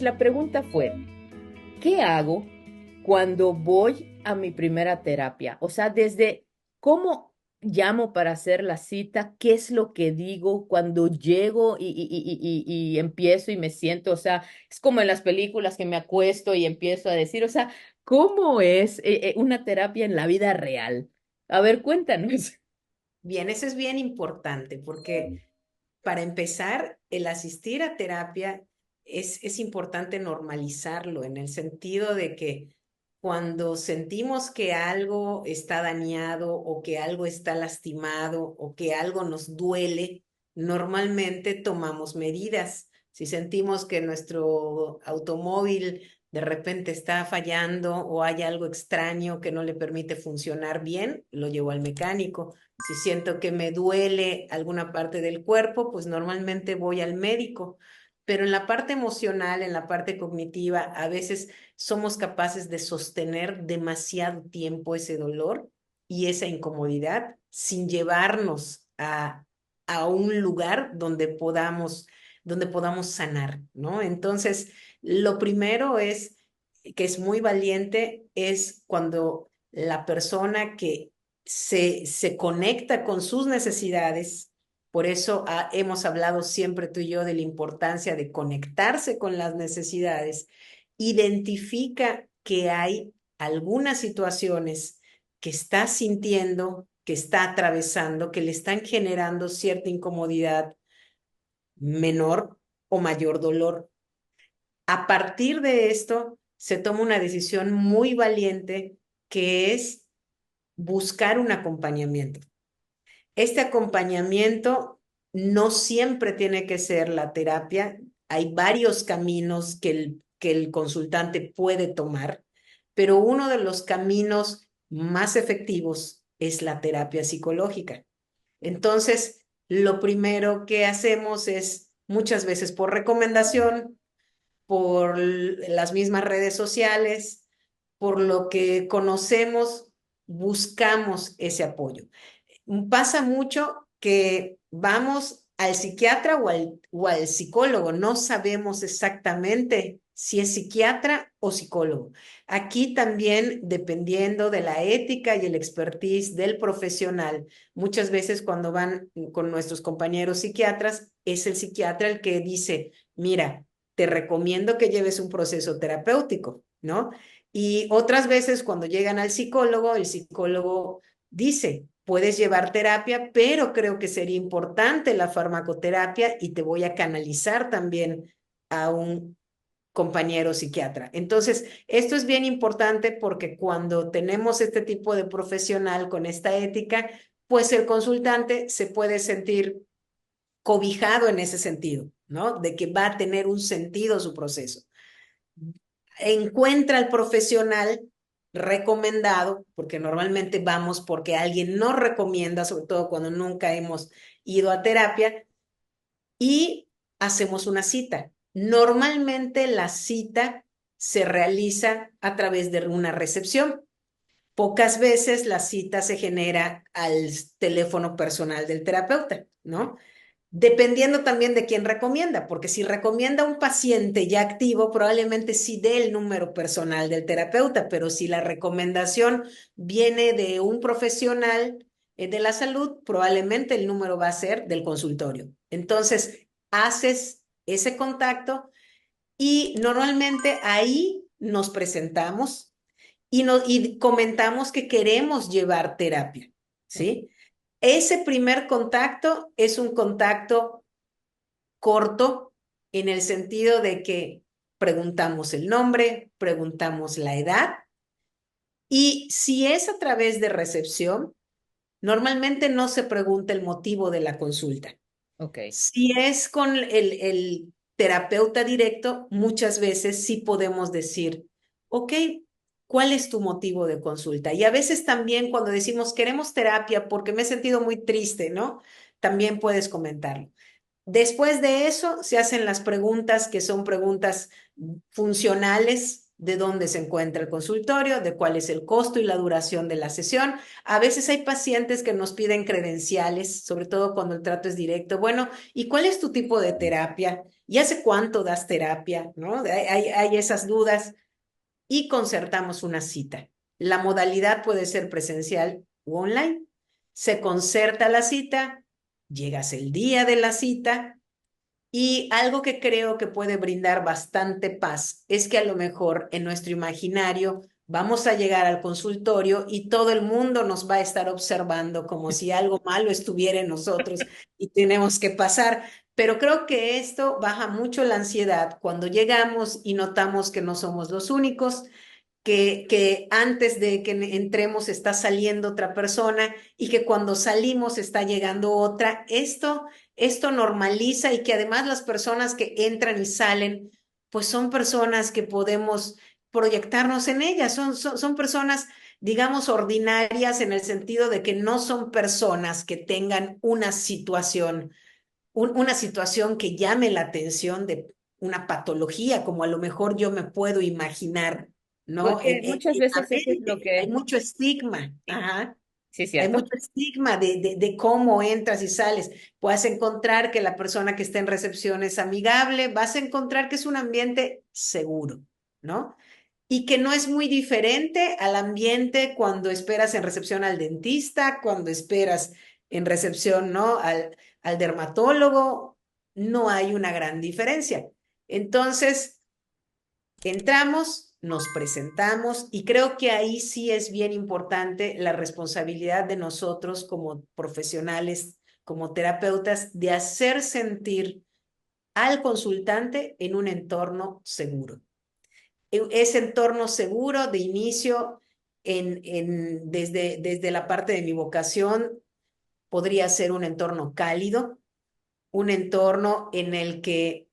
la pregunta fue, ¿qué hago cuando voy a mi primera terapia? O sea, desde cómo llamo para hacer la cita, qué es lo que digo cuando llego y empiezo y me siento, o sea, es como en las películas que me acuesto y empiezo a decir, o sea, ¿cómo es una terapia en la vida real? A ver, cuéntanos. Bien, eso es bien importante porque para empezar, el asistir a terapia es importante normalizarlo en el sentido de que cuando sentimos que algo está dañado o que algo está lastimado o que algo nos duele, normalmente tomamos medidas. Si sentimos que nuestro automóvil de repente está fallando o hay algo extraño que no le permite funcionar bien, lo llevo al mecánico. Si siento que me duele alguna parte del cuerpo, pues normalmente voy al médico. Pero en la parte emocional, en la parte cognitiva, a veces somos capaces de sostener demasiado tiempo ese dolor y esa incomodidad sin llevarnos a un lugar donde podamos sanar, ¿no? Entonces, lo primero es, que es muy valiente, es cuando la persona que se conecta con sus necesidades. Por eso hemos hablado siempre tú y yo de la importancia de conectarse con las necesidades. Identifica que hay algunas situaciones que está sintiendo, que está atravesando, que le están generando cierta incomodidad, menor o mayor dolor. A partir de esto, se toma una decisión muy valiente que es buscar un acompañamiento. Este acompañamiento no siempre tiene que ser la terapia. Hay varios caminos que el consultante puede tomar, pero uno de los caminos más efectivos es la terapia psicológica. Entonces, lo primero que hacemos es muchas veces por recomendación, por las mismas redes sociales, por lo que conocemos, buscamos ese apoyo. Pasa mucho que vamos al psiquiatra o al psicólogo, no sabemos exactamente si es psiquiatra o psicólogo. Aquí también, dependiendo de la ética y el expertise del profesional, muchas veces cuando van con nuestros compañeros psiquiatras, es el psiquiatra el que dice, mira, te recomiendo que lleves un proceso terapéutico, ¿no? Y otras veces cuando llegan al psicólogo, el psicólogo dice, puedes llevar terapia, pero creo que sería importante la farmacoterapia y te voy a canalizar también a un compañero psiquiatra. Entonces, esto es bien importante porque cuando tenemos este tipo de profesional con esta ética, pues el consultante se puede sentir cobijado en ese sentido, ¿no? De que va a tener un sentido su proceso. Encuentra al profesional recomendado, porque normalmente vamos porque alguien nos recomienda, sobre todo cuando nunca hemos ido a terapia, y hacemos una cita. Normalmente la cita se realiza a través de una recepción. Pocas veces la cita se genera al teléfono personal del terapeuta, ¿no? Dependiendo también de quién recomienda, porque si recomienda a un paciente ya activo, probablemente sí dé el número personal del terapeuta, pero si la recomendación viene de un profesional de la salud, probablemente el número va a ser del consultorio. Entonces, haces ese contacto y normalmente ahí nos presentamos y comentamos que queremos llevar terapia, ¿sí? Ese primer contacto es un contacto corto en el sentido de que preguntamos el nombre, preguntamos la edad y si es a través de recepción, normalmente no se pregunta el motivo de la consulta. Ok. Si es con el terapeuta directo, muchas veces sí podemos decir, ok, ¿cuál es tu motivo de consulta? Y a veces también cuando decimos queremos terapia porque me he sentido muy triste, ¿no? También puedes comentarlo. Después de eso se hacen las preguntas que son preguntas funcionales, de dónde se encuentra el consultorio, de cuál es el costo y la duración de la sesión. A veces hay pacientes que nos piden credenciales, sobre todo cuando el trato es directo. Bueno, ¿y cuál es tu tipo de terapia? ¿Y hace cuánto das terapia? ¿No? Hay esas dudas y concertamos una cita. La modalidad puede ser presencial u online. Se concerta la cita, llegas el día de la cita y algo que creo que puede brindar bastante paz es que a lo mejor en nuestro imaginario vamos a llegar al consultorio y todo el mundo nos va a estar observando como si algo malo estuviera en nosotros y tenemos que pasar. Pero creo que esto baja mucho la ansiedad cuando llegamos y notamos que no somos los únicos, que antes de que entremos está saliendo otra persona y que cuando salimos está llegando otra. Esto normaliza y que además las personas que entran y salen, pues son personas que podemos proyectarnos en ellas, son personas, digamos, ordinarias en el sentido de que no son personas que tengan una situación que llame la atención de una patología, como a lo mejor yo me puedo imaginar, ¿no? Porque muchas En la veces eso es lo mente hay que, mucho estigma, sí, ajá. sí, Hay cierto. mucho estigma de cómo entras y sales. Puedes encontrar que la persona que está en recepción es amigable, vas a encontrar que es un ambiente seguro, ¿no? Y que no es muy diferente al ambiente cuando esperas en recepción al dentista, cuando esperas en recepción, ¿no? Al dermatólogo, no hay una gran diferencia. Entonces, entramos, nos presentamos y creo que ahí sí es bien importante la responsabilidad de nosotros como profesionales, como terapeutas, de hacer sentir al consultante en un entorno seguro. Ese entorno seguro de inicio, desde la parte de mi vocación, podría ser un entorno cálido, un entorno en el que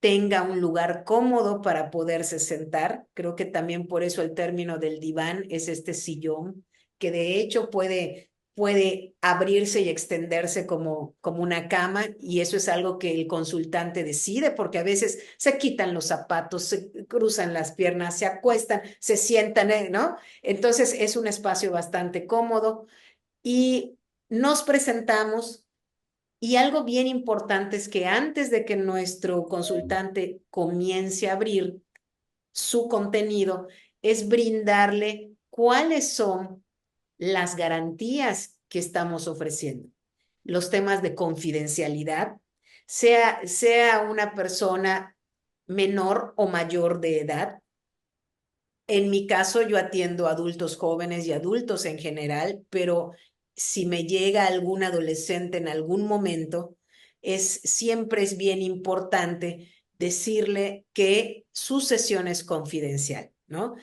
tenga un lugar cómodo para poderse sentar. Creo que también por eso el término del diván es este sillón, que de hecho puede abrirse y extenderse como una cama, y eso es algo que el consultante decide, porque a veces se quitan los zapatos, se cruzan las piernas, se acuestan, se sientan, ¿no? Entonces es un espacio bastante cómodo y nos presentamos. Y algo bien importante es que antes de que nuestro consultante comience a abrir su contenido, es brindarle cuáles son las garantías que estamos ofreciendo. Los temas de confidencialidad, sea una persona menor o mayor de edad. En mi caso, yo atiendo a adultos jóvenes y adultos en general, pero si me llega algún adolescente en algún momento, siempre es bien importante decirle que su sesión es confidencial, ¿no?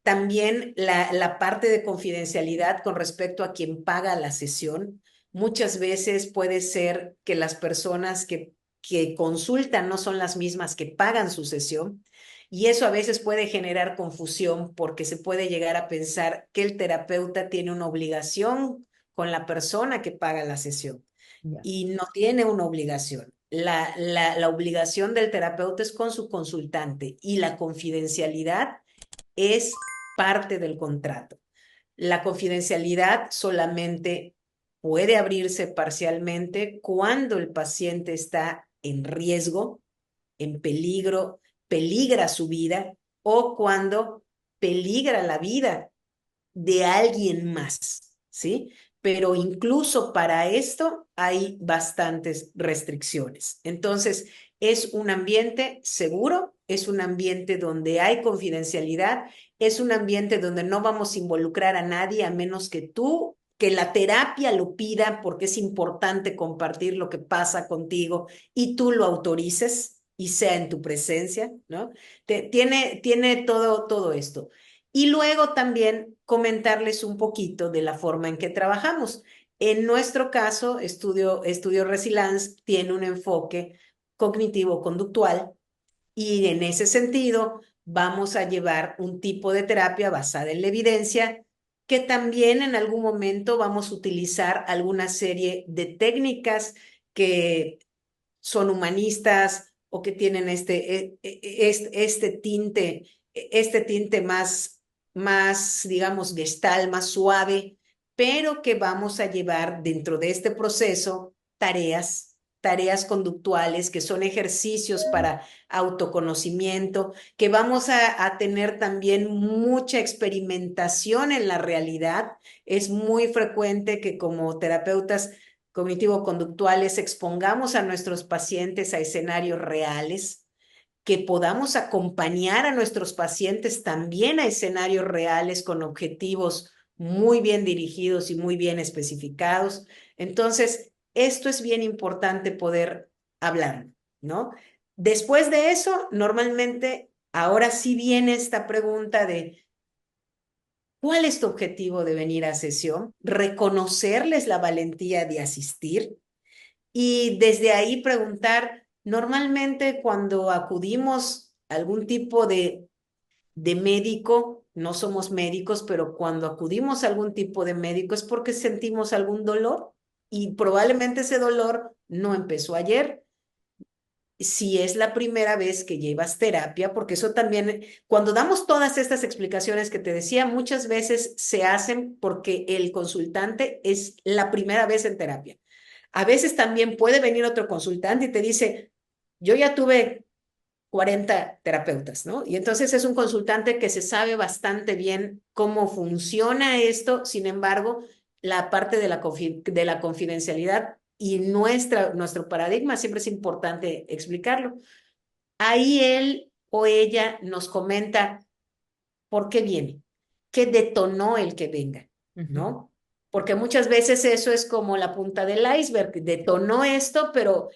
También la parte de confidencialidad con respecto a quien paga la sesión. Muchas veces puede ser que las personas que consultan no son las mismas que pagan su sesión, y eso a veces puede generar confusión porque se puede llegar a pensar que el terapeuta tiene una obligación con la persona que paga la sesión Ya. y no tiene una obligación. La obligación del terapeuta es con su consultante y la confidencialidad es parte del contrato. La confidencialidad solamente puede abrirse parcialmente cuando el paciente está en riesgo, en peligro, peligra su vida o cuando peligra la vida de alguien más, ¿sí? Pero incluso para esto hay bastantes restricciones. Entonces, es un ambiente seguro, es un ambiente donde hay confidencialidad, es un ambiente donde no vamos a involucrar a nadie a menos que la terapia lo pida, porque es importante compartir lo que pasa contigo y tú lo autorices y sea en tu presencia, ¿no? Tiene todo esto. Y luego también comentarles un poquito de la forma en que trabajamos. En nuestro caso, Estudio Resilience tiene un enfoque cognitivo-conductual, y en ese sentido vamos a llevar un tipo de terapia basada en la evidencia, que también en algún momento vamos a utilizar alguna serie de técnicas que son humanistas o que tienen este tinte este tinte más, digamos, gestal, más suave, pero que vamos a llevar dentro de este proceso tareas conductuales, que son ejercicios para autoconocimiento, que vamos a tener también mucha experimentación en la realidad. Es muy frecuente que como terapeutas cognitivo-conductuales expongamos a nuestros pacientes a escenarios reales, que podamos acompañar a nuestros pacientes también a escenarios reales con objetivos muy bien dirigidos y muy bien especificados. Entonces, esto es bien importante poder hablar, ¿no? Después de eso, normalmente, ahora sí viene esta pregunta de, ¿cuál es tu objetivo de venir a sesión? Reconocerles la valentía de asistir y desde ahí preguntar, normalmente cuando acudimos a algún tipo de médico, no somos médicos, pero cuando acudimos a algún tipo de médico es porque sentimos algún dolor y probablemente ese dolor no empezó ayer. Si es la primera vez que llevas terapia, porque eso también, cuando damos todas estas explicaciones que te decía, muchas veces se hacen porque el consultante es la primera vez en terapia. A veces también puede venir otro consultante y te dice, yo ya tuve 40 terapeutas, ¿no? Y entonces es un consultante que se sabe bastante bien cómo funciona esto, sin embargo, la parte de la confidencialidad y nuestro paradigma siempre es importante explicarlo. Ahí él o ella nos comenta por qué viene, qué detonó el que venga, Ujú. ¿no? Porque muchas veces eso es como la punta del iceberg, detonó esto, pero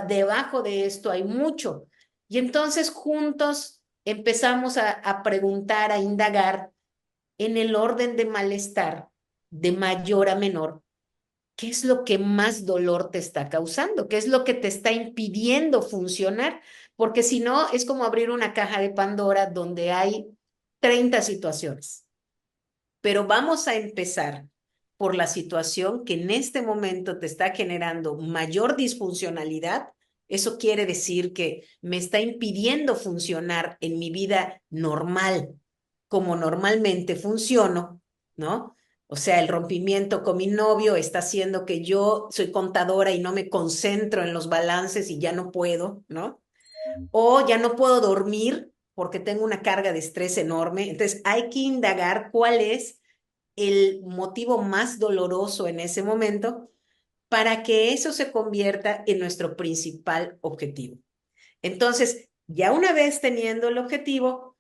debajo de esto hay mucho. Y entonces juntos empezamos a preguntar, a indagar en el orden de malestar, de mayor a menor. ¿Qué es lo que más dolor te está causando? ¿Qué es lo que te está impidiendo funcionar? Porque si no, es como abrir una caja de Pandora donde hay 30 situaciones. Pero vamos a empezar por la situación que en este momento te está generando mayor disfuncionalidad. Eso quiere decir que me está impidiendo funcionar en mi vida normal, como normalmente funciono, ¿no? O sea, el rompimiento con mi novio está haciendo que yo soy contadora y no me concentro en los balances y ya no puedo, ¿no? O ya no puedo dormir porque tengo una carga de estrés enorme. Entonces, hay que indagar cuál es el motivo más doloroso en ese momento para que eso se convierta en nuestro principal objetivo. Entonces, ya una vez teniendo el objetivo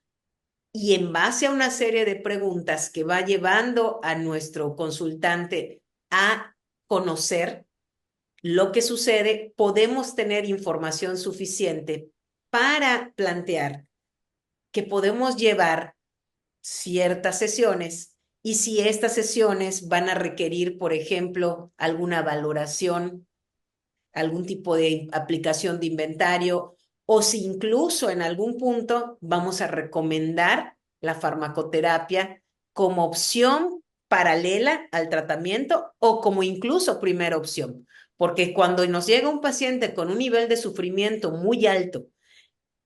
y en base a una serie de preguntas que va llevando a nuestro consultante a conocer lo que sucede, podemos tener información suficiente para plantear que podemos llevar ciertas sesiones y si estas sesiones van a requerir, por ejemplo, alguna valoración, algún tipo de aplicación de inventario o si incluso en algún punto vamos a recomendar la farmacoterapia como opción paralela al tratamiento o como incluso primera opción. Porque cuando nos llega un paciente con un nivel de sufrimiento muy alto,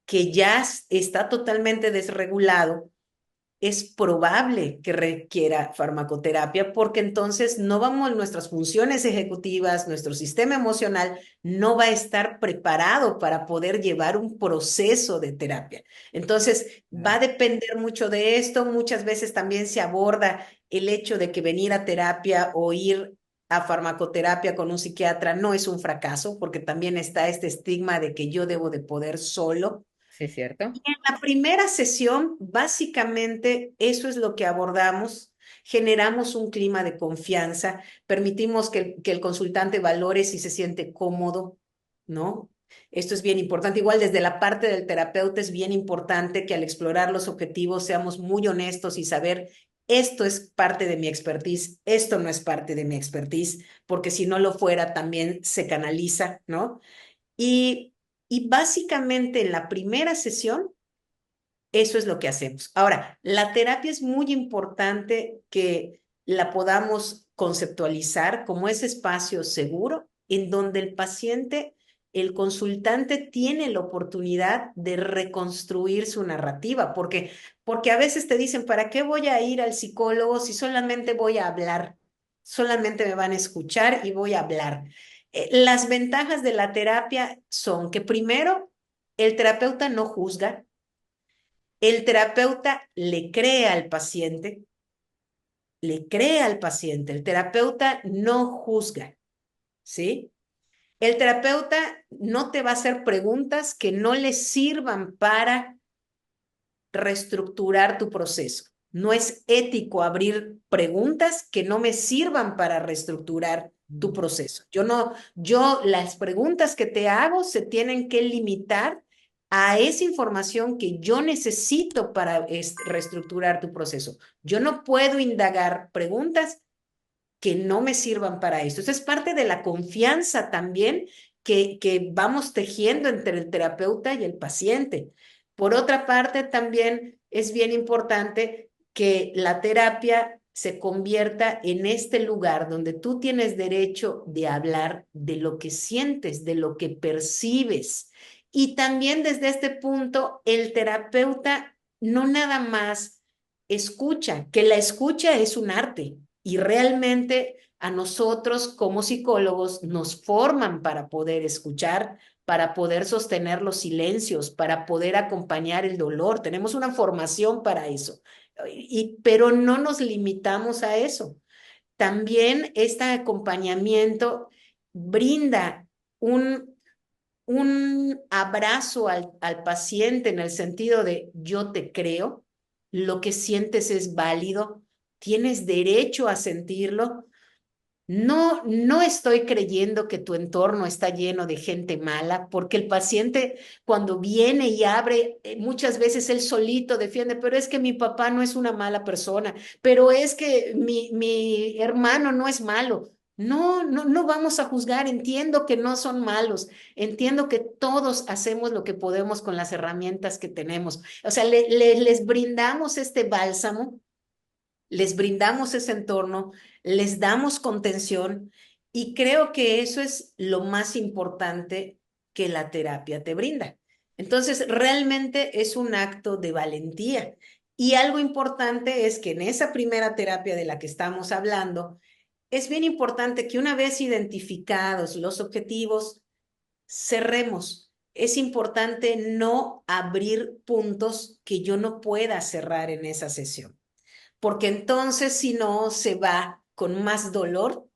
que ya está totalmente desregulado, es probable que requiera farmacoterapia porque entonces no vamos, nuestras funciones ejecutivas, nuestro sistema emocional no va a estar preparado para poder llevar un proceso de terapia. Entonces, va a depender mucho de esto. Muchas veces también se aborda el hecho de que venir a terapia o ir a farmacoterapia con un psiquiatra no es un fracaso, porque también está este estigma de que yo debo de poder solo. Sí, cierto. En la primera sesión, básicamente, eso es lo que abordamos. Generamos un clima de confianza, permitimos que el consultante valore si se siente cómodo, ¿no? Esto es bien importante. Igual desde la parte del terapeuta es bien importante que al explorar los objetivos seamos muy honestos y saber esto es parte de mi expertise, esto no es parte de mi expertise, porque si no lo fuera también se canaliza, ¿no? Y, y básicamente en la primera sesión eso es lo que hacemos. Ahora, la terapia es muy importante que la podamos conceptualizar como ese espacio seguro en donde el paciente el consultante tiene la oportunidad de reconstruir su narrativa, porque a veces te dicen, ¿para qué voy a ir al psicólogo si solamente voy a hablar? Solamente me van a escuchar y voy a hablar. Las ventajas de la terapia son que primero, el terapeuta no juzga, el terapeuta le cree al paciente, el terapeuta no juzga, ¿sí? El terapeuta no te va a hacer preguntas que no le sirvan para reestructurar tu proceso. No es ético abrir preguntas que no me sirvan para reestructurar tu proceso. Yo las preguntas que te hago se tienen que limitar a esa información que yo necesito para reestructurar tu proceso. Yo no puedo indagar preguntas que no me sirvan para esto. Eso es parte de la confianza también que vamos tejiendo entre el terapeuta y el paciente. Por otra parte, también es bien importante que la terapia se convierta en este lugar donde tú tienes derecho de hablar de lo que sientes, de lo que percibes. Y también desde este punto, el terapeuta no nada más escucha, que la escucha es un arte y realmente a nosotros como psicólogos nos forman para poder escuchar, para poder sostener los silencios, para poder acompañar el dolor. Tenemos una formación para eso, pero no nos limitamos a eso. También este acompañamiento brinda un abrazo al paciente en el sentido de yo te creo, lo que sientes es válido, tienes derecho a sentirlo. No, no estoy creyendo que tu entorno está lleno de gente mala, porque el paciente cuando viene y abre, muchas veces él solito defiende, pero es que mi papá no es una mala persona, pero es que mi hermano no es malo. No, no, no vamos a juzgar, entiendo que no son malos, entiendo que todos hacemos lo que podemos con las herramientas que tenemos. O sea, les brindamos este bálsamo, les brindamos ese entorno, les damos contención y creo que eso es lo más importante que la terapia te brinda. Entonces, realmente es un acto de valentía. Y algo importante es que en esa primera terapia de la que estamos hablando, es bien importante que una vez identificados los objetivos, cerremos. Es importante no abrir puntos que yo no pueda cerrar en esa sesión, porque entonces si no se va con más dolor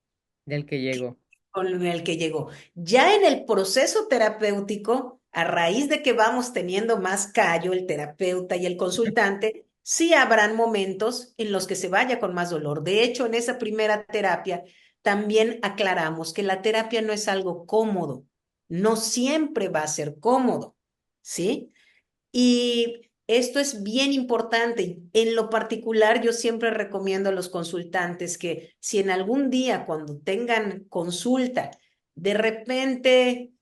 del que llegó. con el que llegó. Ya en el proceso terapéutico, a raíz de que vamos teniendo más callo, el terapeuta y el consultante, sí habrán momentos en los que se vaya con más dolor. De hecho, en esa primera terapia también aclaramos que la terapia no es algo cómodo, no siempre va a ser cómodo, ¿sí? Y esto es bien importante. En lo particular, yo siempre recomiendo a los consultantes que si en algún día cuando tengan consulta, de repente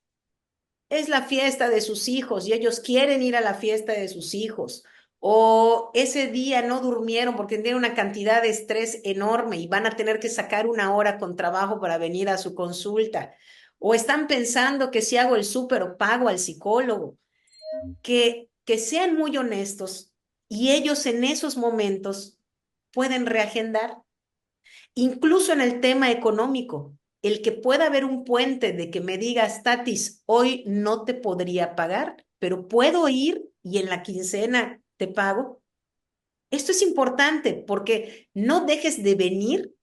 es la fiesta de sus hijos y ellos quieren ir a la fiesta de sus hijos, o ese día no durmieron porque tienen una cantidad de estrés enorme y van a tener que sacar una hora con trabajo para venir a su consulta, o están pensando que si hago el súper o pago al psicólogo, que sean muy honestos y ellos en esos momentos pueden reagendar, incluso en el tema económico, el que pueda haber un puente de que me digas, Tatis, hoy no te podría pagar, pero puedo ir y en la quincena te pago. Esto es importante porque no dejes de venir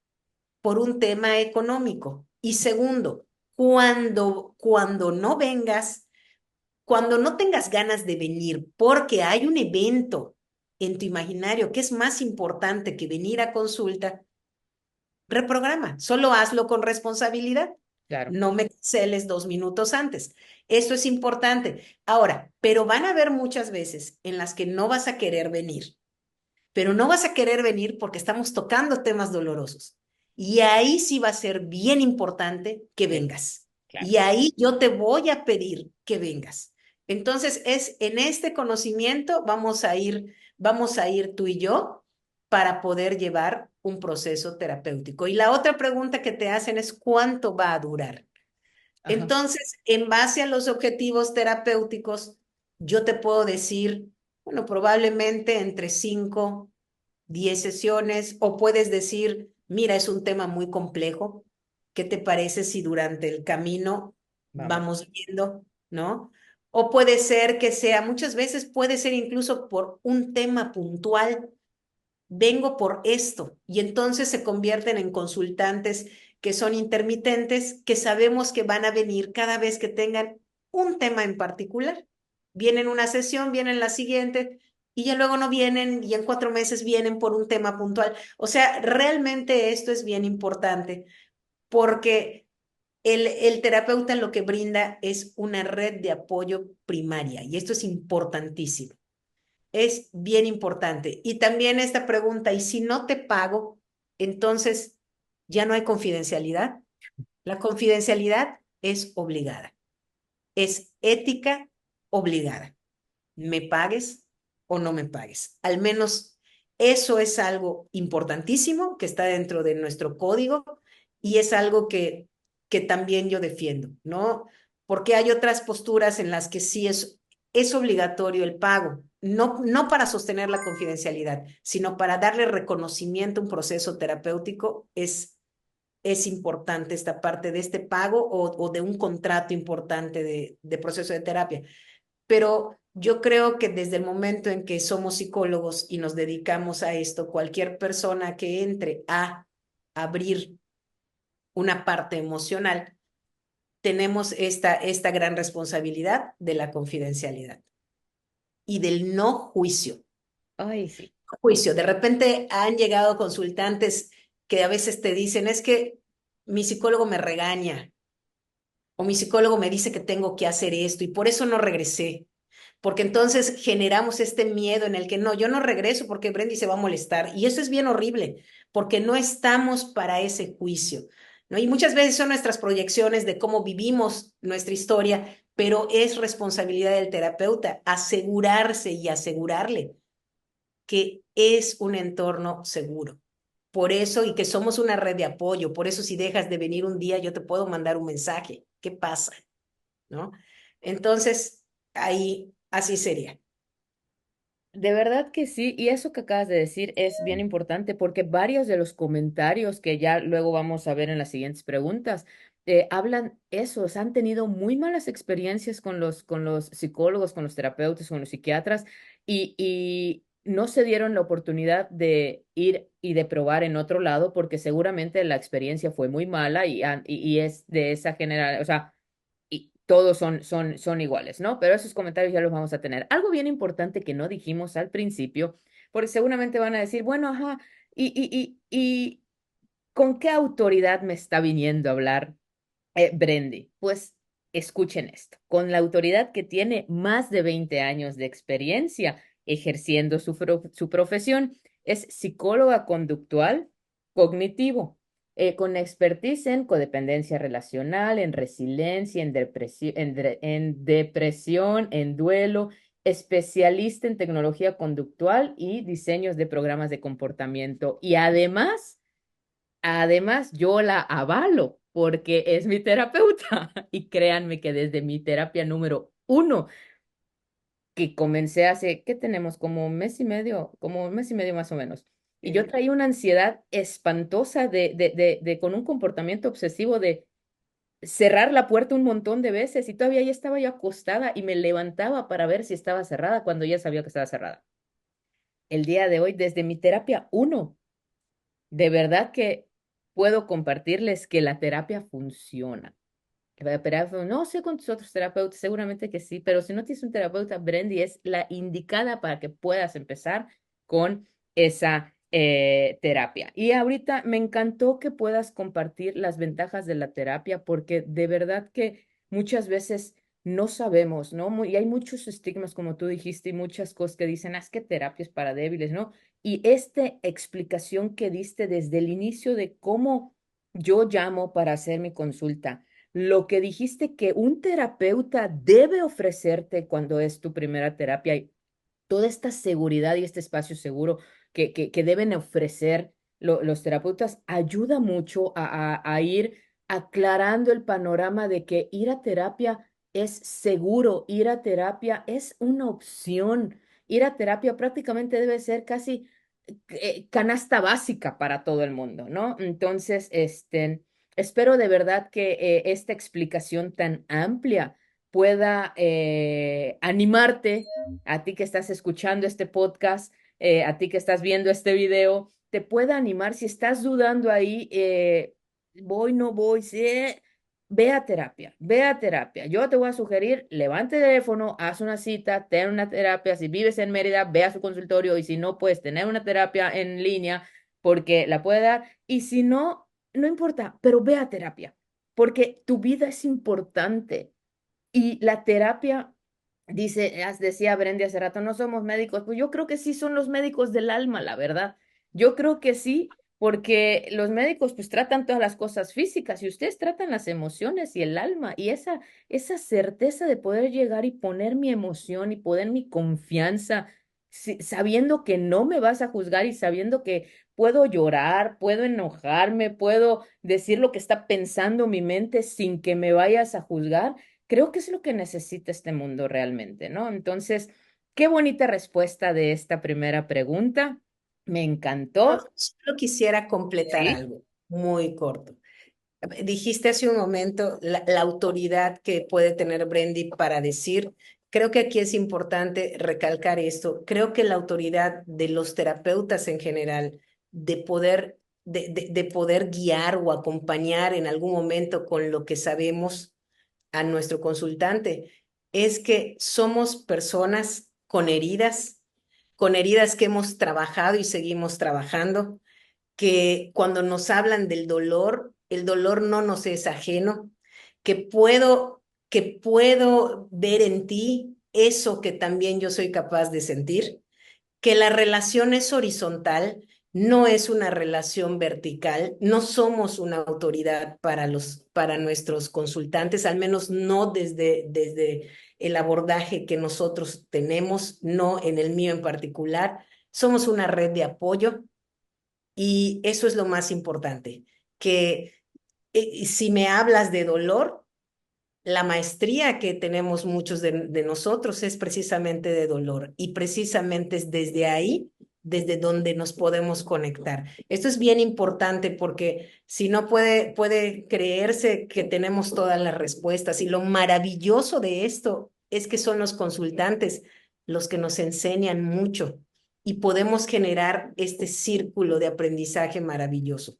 por un tema económico. Y segundo, cuando no vengas, cuando no tengas ganas de venir porque hay un evento en tu imaginario que es más importante que venir a consulta, reprograma. Solo hazlo con responsabilidad. Claro, No me canceles 2 minutos antes. Esto es importante. Ahora, pero van a haber muchas veces en las que no vas a querer venir, pero no vas a querer venir porque estamos tocando temas dolorosos. Y ahí sí va a ser bien importante que que vengas. claro. Y ahí yo te voy a pedir que vengas. Entonces, es en este conocimiento vamos a ir tú y yo para poder llevar un proceso terapéutico. Y la otra pregunta que te hacen es ¿cuánto va a durar? Ajá. Entonces, en base a los objetivos terapéuticos, yo te puedo decir, bueno, probablemente entre 5, 10 sesiones, o puedes decir, mira, es un tema muy complejo. ¿Qué te parece si durante el camino Vamos. vamos viendo, ¿no? O puede ser que sea, muchas veces puede ser incluso por un tema puntual, vengo por esto, y entonces se convierten en consultantes que son intermitentes, que sabemos que van a venir cada vez que tengan un tema en particular. Vienen una sesión, vienen la siguiente, y ya luego no vienen, y en 4 meses vienen por un tema puntual. O sea, realmente esto es bien importante, porque el terapeuta lo que brinda es una red de apoyo primaria, y esto es importantísimo. Es bien importante. Y también esta pregunta, ¿y si no te pago, entonces ya no hay confidencialidad? La confidencialidad es obligada, es ética obligada. Me pagues o no me pagues. Al menos eso es algo importantísimo que está dentro de nuestro código, y es algo que también yo defiendo, ¿no? Porque hay otras posturas en las que sí es obligatorio el pago, no, no para sostener la confidencialidad, sino para darle reconocimiento a un proceso terapéutico. Es importante esta parte de este pago, o de un contrato importante de proceso de terapia. Pero yo creo que desde el momento en que somos psicólogos y nos dedicamos a esto, cualquier persona que entre a abrir una parte emocional, tenemos esta gran responsabilidad de la confidencialidad y del no juicio. Ay, sí. Juicio. De repente han llegado consultantes que a veces te dicen, es que mi psicólogo me regaña, o mi psicólogo me dice que tengo que hacer esto y por eso no regresé. Porque entonces generamos este miedo en el que no, yo no regreso porque Brendy se va a molestar. Y eso es bien horrible, porque no estamos para ese juicio, ¿no? Y muchas veces son nuestras proyecciones de cómo vivimos nuestra historia, pero es responsabilidad del terapeuta asegurarse y asegurarle que es un entorno seguro. Por eso, y que somos una red de apoyo. Por eso, si dejas de venir un día, yo te puedo mandar un mensaje. ¿Qué pasa? ¿No? Entonces, ahí, así sería. De verdad que sí, y eso que acabas de decir es bien importante porque varios de los comentarios que ya luego vamos a ver en las siguientes preguntas hablan eso, o sea, han tenido muy malas experiencias con los psicólogos, con los terapeutas, con los psiquiatras y no se dieron la oportunidad de ir y de probar en otro lado porque seguramente la experiencia fue muy mala y es de esa generación, o sea y todos son iguales, ¿no? Pero esos comentarios ya los vamos a tener. Algo bien importante que no dijimos al principio, porque seguramente van a decir, bueno, ajá, y ¿con qué autoridad me está viniendo a hablar Brendy? Pues escuchen esto, con la autoridad que tiene más de 20 años de experiencia ejerciendo su profesión, es psicóloga conductual cognitivo, con expertise en codependencia relacional, en resiliencia, en depresión, en duelo, especialista en tecnología conductual y diseños de programas de comportamiento. Y además, yo la avalo porque es mi terapeuta y créanme que desde mi terapia número 1, que comencé hace, ¿qué tenemos? Como un mes y medio más o menos. Y yo traía una ansiedad espantosa de con un comportamiento obsesivo de cerrar la puerta un montón de veces y todavía ya estaba yo acostada y me levantaba para ver si estaba cerrada cuando ya sabía que estaba cerrada. El día de hoy, desde mi terapia 1, de verdad que puedo compartirles que la terapia funciona. La terapia, no sé con tus otros terapeutas, seguramente que sí, pero si no tienes un terapeuta, Brendy es la indicada para que puedas empezar con esa terapia. Y ahorita me encantó que puedas compartir las ventajas de la terapia porque de verdad que muchas veces no sabemos, ¿no? Y hay muchos estigmas, como tú dijiste, y muchas cosas que dicen, es que terapia es para débiles, ¿no? Y esta explicación que diste desde el inicio de cómo yo llamo para hacer mi consulta, lo que dijiste que un terapeuta debe ofrecerte cuando es tu primera terapia y toda esta seguridad y este espacio seguro que deben ofrecer los terapeutas ayuda mucho a ir. aclarando el panorama de que ir a terapia es seguro, ir a terapia es una opción, ir a terapia prácticamente debe ser casi canasta básica para todo el mundo, ¿no? Entonces, espero de verdad que esta explicación tan amplia pueda animarte a ti que estás escuchando este podcast, a ti que estás viendo este video, te pueda animar si estás dudando ahí, voy, no voy, sí, ve a terapia, ve a terapia. Yo te voy a sugerir, levante el teléfono, haz una cita, ten una terapia. Si vives en Mérida, ve a su consultorio y si no, puedes tener una terapia en línea porque la puede dar. Y si no, no importa, pero ve a terapia porque tu vida es importante. Y la terapia, decía Brendy hace rato, no somos médicos. Pues yo creo que sí son los médicos del alma, la verdad. Yo creo que sí, porque los médicos pues tratan todas las cosas físicas y ustedes tratan las emociones y el alma. Y esa certeza de poder llegar y poner mi emoción y poner mi confianza, sabiendo que no me vas a juzgar y sabiendo que puedo llorar, puedo enojarme, puedo decir lo que está pensando mi mente sin que me vayas a juzgar. Creo que es lo que necesita este mundo realmente, ¿no? Entonces, qué bonita respuesta de esta primera pregunta. Me Yo encantó. solo quisiera completar Sí. algo muy corto. Dijiste hace un momento la autoridad que puede tener Brendy para decir, creo que aquí es importante recalcar esto, creo que la autoridad de los terapeutas en general, de poder guiar o acompañar en algún momento con lo que sabemos a nuestro consultante, es que somos personas con heridas que hemos trabajado y seguimos trabajando, que cuando nos hablan del dolor, el dolor no nos es ajeno, que puedo ver en ti eso que también yo soy capaz de sentir, que la relación es horizontal, no es una relación vertical, no somos una autoridad para nuestros consultantes, al menos no desde el abordaje que nosotros tenemos, no en el mío en particular. Somos una red de apoyo y eso es lo más importante, que si me hablas de dolor, la maestría que tenemos muchos de nosotros es precisamente de dolor y precisamente es desde ahí, desde donde nos podemos conectar. Esto es bien importante porque si no puede creerse que tenemos todas las respuestas y lo maravilloso de esto es que son los consultantes los que nos enseñan mucho y podemos generar este círculo de aprendizaje maravilloso.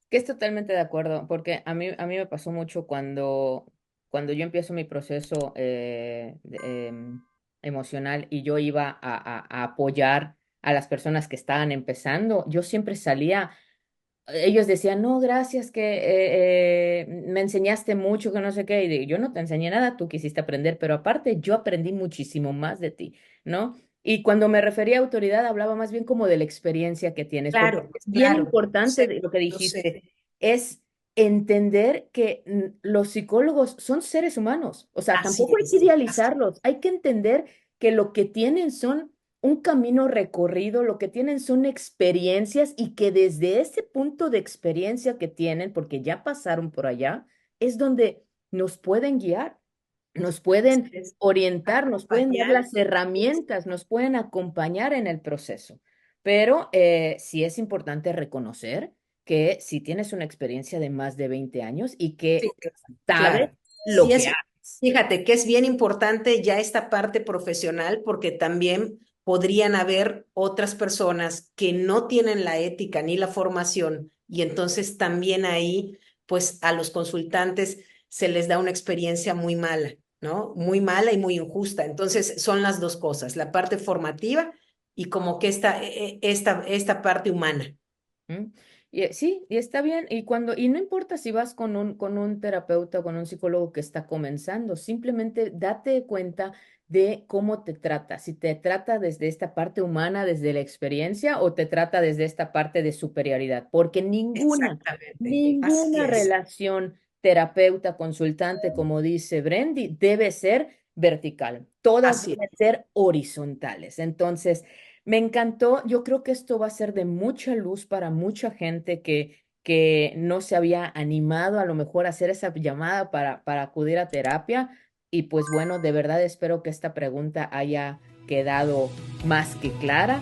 Que es totalmente de acuerdo, porque a mí me pasó mucho cuando yo empiezo mi proceso emocional y yo iba a apoyar a las personas que estaban empezando, yo siempre salía. Ellos decían, no, gracias, que me enseñaste mucho, que no sé qué. Y digo, yo no te enseñé nada, tú quisiste aprender, pero aparte yo aprendí muchísimo más de ti, ¿no? Y cuando me refería a autoridad, hablaba más bien como de la experiencia que tienes, porque Claro, es bien claro, importante lo que lo sé. dijiste, es entender que los psicólogos son seres humanos, o sea, Así tampoco hay que es, así. idealizarlos, hay que entender que lo que tienen son un camino recorrido, lo que tienen son experiencias y que desde ese punto de experiencia que tienen, porque ya pasaron por allá, es donde nos pueden guiar, nos Así pueden es. orientar, nos pueden dar Acompañar. las herramientas, nos pueden acompañar en el proceso. Pero sí es importante reconocer que si tienes una experiencia de más de 20 años y Sí, que sabes claro. lo Y que es, haces. fíjate que es bien importante ya esta parte profesional porque también podrían haber otras personas que no tienen la ética ni la formación y entonces también ahí, pues a los consultantes se les da una experiencia muy mala, ¿no? Muy mala y muy injusta. Entonces son las dos cosas, la parte formativa y como que esta parte humana. ¿Mm? Y, sí, y está bien. Y no importa si vas con un terapeuta o con un psicólogo que está comenzando, simplemente date cuenta de cómo te trata. Si te trata desde esta parte humana, desde la experiencia, o te trata desde esta parte de superioridad, porque Exactamente, así ninguna es. relación terapeuta-consultante, como dice Brendy, debe ser vertical. Todas Así deben es. ser horizontales. Entonces, me encantó. Yo creo que esto va a ser de mucha luz para mucha gente que no se había animado a lo mejor a hacer esa llamada para acudir a terapia. Y pues bueno, de verdad espero que esta pregunta haya quedado más que clara.